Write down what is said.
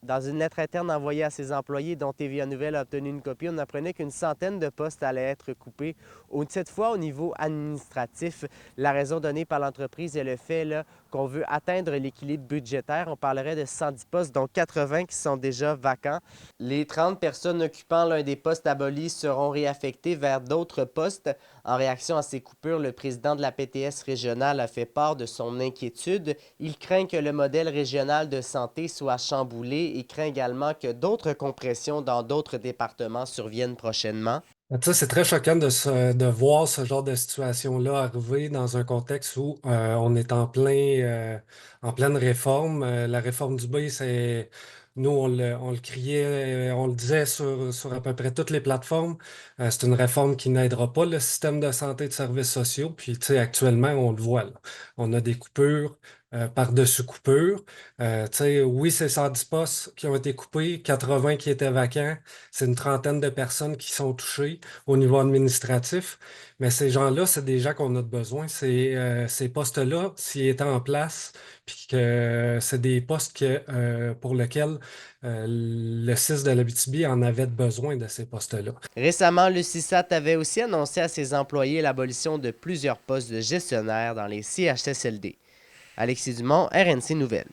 Dans une lettre interne envoyée à ses employés dont TVA Nouvelle a obtenu une copie, on apprenait qu'une centaine de postes allaient être coupés. Cette fois, au niveau administratif, la raison donnée par l'entreprise est le fait qu'on veut atteindre l'équilibre budgétaire. On parlerait de 110 postes, dont 80 qui sont déjà vacants. Les 30 personnes occupant l'un des postes abolis seront réaffectées vers d'autres postes. En réaction à ces coupures, le président de la PTS régionale a fait part de son inquiétude. Il craint que le modèle régional de santé soit chamboulé et craint également que d'autres compressions dans d'autres départements surviennent prochainement. Tu sais, c'est très choquant de voir ce genre de situation-là arriver dans un contexte où on est en pleine réforme. La réforme du B, nous, on le criait, on le disait sur à peu près toutes les plateformes. C'est une réforme qui n'aidera pas le système de santé et de services sociaux. Puis, tu sais, actuellement, on le voit, là. On a des coupures. Par-dessus coupures. Tu sais, oui, c'est 110 postes qui ont été coupés, 80 qui étaient vacants. C'est une trentaine de personnes qui sont touchées au niveau administratif. Mais ces gens-là, c'est des gens qu'on a besoin. Ces postes-là, s'ils étaient en place, puis que c'est des postes pour lesquels le CIS de l'Abitibi en avait besoin de ces postes-là. Récemment, le CISAT avait aussi annoncé à ses employés l'abolition de plusieurs postes de gestionnaires dans les CHSLD. Alexis Dumont, RNC Nouvelles.